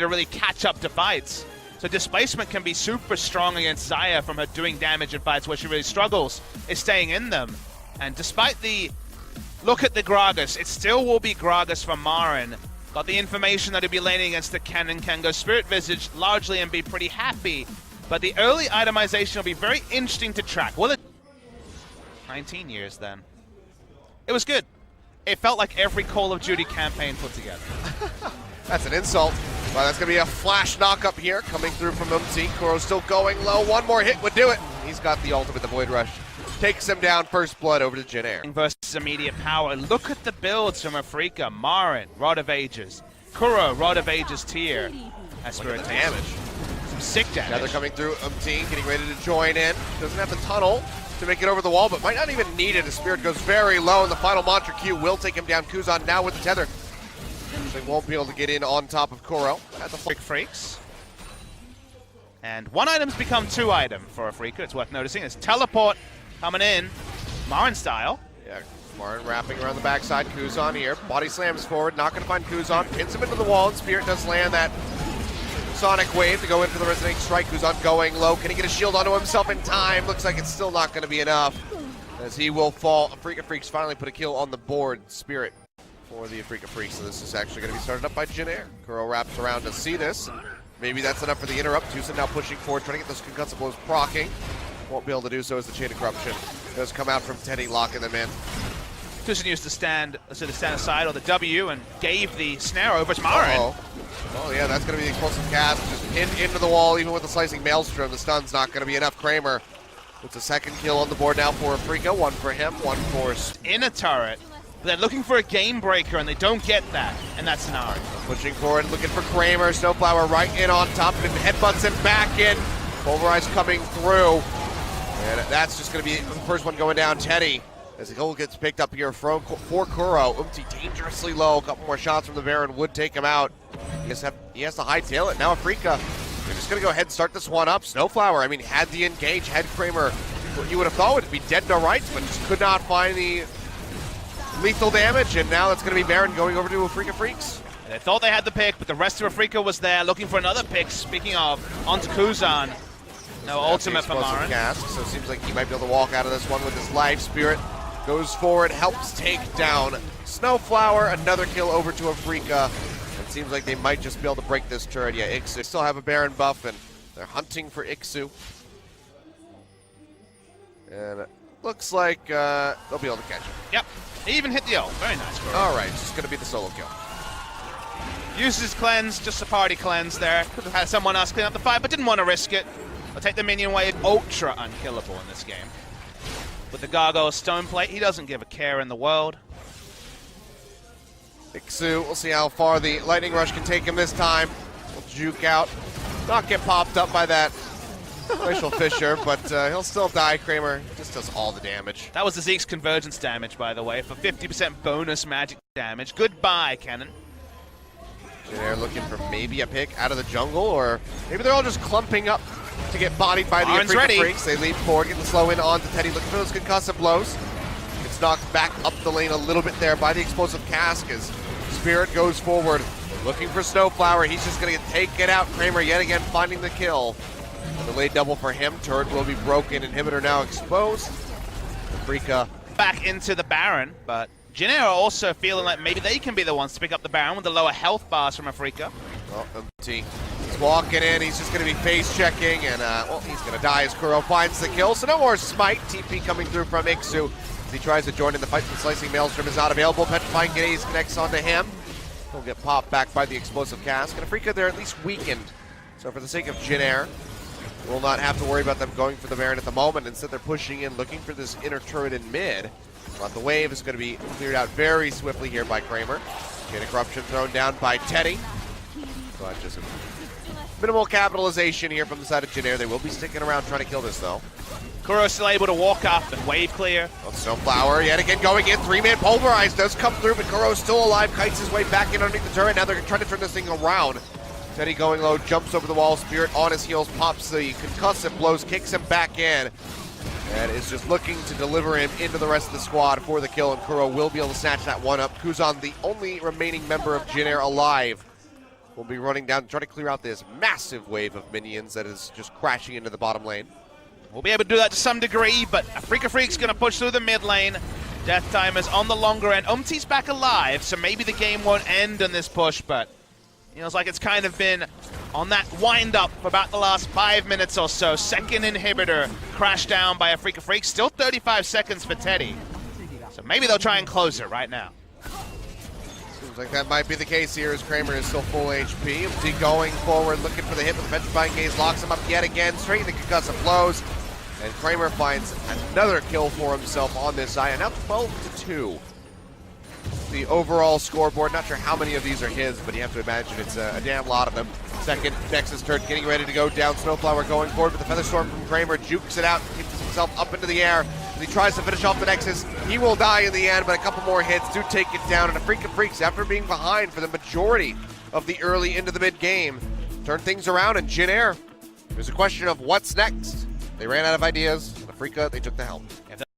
to really catch up to fights. So displacement can be super strong against Xayah from her doing damage in fights where she really struggles, is staying in them. And despite the look at the Gragas, it still will be Gragas from Marin. Got the information that he'll be laning against the Cannon, can go Spirit Visage largely and be pretty happy. But the early itemization will be very interesting to track. Will it? 19 years then. It was good. It felt like every Call of Duty campaign put together. That's an insult. Well, that's going to be a flash knock up here coming through from Umti. Kuro's still going low. One more hit would do it. He's got the ultimate, the Void Rush. Takes him down, first blood over to Jin Air. Versus immediate power. Look at the builds from Afrika. Marin, Rod of Ages. Kuro, Rod of Ages tier. As Spirit damage. Some sick damage. Now they're coming through. Umti getting ready to join in. Doesn't have the tunnel to make it over the wall, but might not even need it. His Spirit goes very low, and the final Mantra Q will take him down. Kuzan now with the tether. They won't be able to get in on top of Kuro. At the Freaks. And one item's become two item for Afrika. It's worth noticing. It's Teleport coming in, Marin style. Yeah, Marin wrapping around the backside. Kuzan here. Body slams forward. Not going to find Kuzan. Pins him into the wall, and Spirit does land that Sonic Wave to go in for the Resonating Strike. Kuzan going low. Can he get a shield onto himself in time? Looks like it's still not going to be enough, as he will fall. Afrika Freaks finally put a kill on the board. Spirit for the Afrika Freaks. So this is actually going to be started up by Jin Air. Kuro wraps around to see this. Maybe that's enough for the interrupt. Tucson now pushing forward, trying to get those concussive blows procking. Won't be able to do so as the Chain of Corruption does come out from Teddy, locking them in. Tucson used to stand aside on the W and gave the snare over to Marin. Oh yeah, that's going to be the explosive cast. Just pinned into the wall, even with the slicing maelstrom. The stun's not going to be enough. Kramer puts a second kill on the board now for Afrika. One for him, one for... In a turret. But they're looking for a game breaker, and they don't get that, and that's Nari. Pushing forward, looking for Kramer. Snowflower right in on top, and headbutts him back in. Pulverize coming through. And that's just going to be the first one going down. Teddy, as the goal gets picked up here for Kuro. Umti dangerously low. A couple more shots from the Baron would take him out. He has to hightail it. Now Afrika, they're just going to go ahead and start this one up. Snowflower, I mean, had the engage, had Kramer. What you would have thought would be dead to rights, but just could not find the lethal damage, and now it's going to be Baron going over to Afrika Freaks. They thought they had the pick, but the rest of Afrika was there looking for another pick. Speaking of, onto Kuzan. No ultimate for Marin. Cast, so it seems like he might be able to walk out of this one with his life. Spirit goes forward, helps take down Snowflower. Another kill over to Afrika. It seems like they might just be able to break this turret. Yeah, Ixu still have a Baron buff, and they're hunting for Ixu. And it looks like they'll be able to catch him. Yep. He even hit the ult. Very nice. Bro. All right, it's just going to be the solo kill. Uses cleanse, just a party cleanse there. Could have had someone else clean up the fight, but didn't want to risk it. I'll take the minion wave. Ultra unkillable in this game. With the Gargoyle Stone Plate, he doesn't give a care in the world. Ixu, we'll see how far the Lightning Rush can take him this time. We'll juke out. Not get popped up by that Glacial Fissure, but he'll still die. Kramer just does all the damage. That was the Zeke's convergence damage, by the way, for 50% bonus magic damage. Goodbye, Cannon. Jin Air looking for maybe a pick out of the jungle, or maybe they're all just clumping up to get bodied by the Afrika Freaks. They leap forward, get the slow in onto Teddy, looking for those concussive blows. Gets knocked back up the lane a little bit there by the explosive cask as Spirit goes forward, looking for Snowflower. He's just going to take it out. Kramer yet again finding the kill. Delayed double for him. Turret will be broken. Inhibitor now exposed. Afrika back into the Baron, but Jin Air are also feeling like maybe they can be the ones to pick up the Baron with the lower health bars from Afrika. Well, Umti is walking in. He's just going to be face checking, and well, he's going to die as Kuro finds the kill. So no more smite. TP coming through from Ixu as he tries to join in the fight. The slicing maelstrom is not available. Petrifying Gaze connects onto him. He'll get popped back by the explosive cask. And Afrika, they're at least weakened. So for the sake of Jin Air, we'll not have to worry about them going for the Baron at the moment. Instead, they're pushing in, looking for this inner turret in mid. But the wave is going to be cleared out very swiftly here by Kramer. Chain of Corruption thrown down by Teddy. But just a minimal capitalization here from the side of Jin Air. They will be sticking around trying to kill this, though. Kuro's still able to walk up and wave clear. Well, Snowflower yet again going in. Three-man Pulverize does come through, but Kuro's still alive. Kites his way back in underneath the turret. Now they're trying to turn this thing around. Teddy going low, jumps over the wall. Spirit on his heels, pops the concussive blows, kicks him back in. And is just looking to deliver him into the rest of the squad for the kill, and Kuro will be able to snatch that one up. Kuzan, the only remaining member of Jin Air alive will be running down, trying to clear out this massive wave of minions that is just crashing into the bottom lane. We'll be able to do that to some degree, but Afrika Freak's going to push through the mid lane. Death Timers on the longer end. Umti's back alive, so maybe the game won't end on this push, but feels like it's kind of been on that wind-up for about the last 5 minutes or so. Second inhibitor crashed down by Afrika Freak. Still 35 seconds for Teddy. So maybe they'll try and close it right now. Seems like that might be the case here as Kramer is still full HP. Umti going forward, looking for the hit, but the Petrifying Gaze locks him up yet again. Straight into concussive blows. And Kramer finds another kill for himself on this Xayah. Now 12-2. The overall scoreboard, not sure how many of these are his, but you have to imagine it's a damn lot of them. Second Nexus turret getting ready to go down. Snowflower going forward, but the Featherstorm from Kramer jukes it out, keeps himself up into the air. As he tries to finish off the Nexus, he will die in the end, but a couple more hits do take it down. And Afrika Freaks, after being behind for the majority of the early into the mid game, turn things around. And Jin Air, there's a question of what's next. They ran out of ideas. Afrika, they took the helm.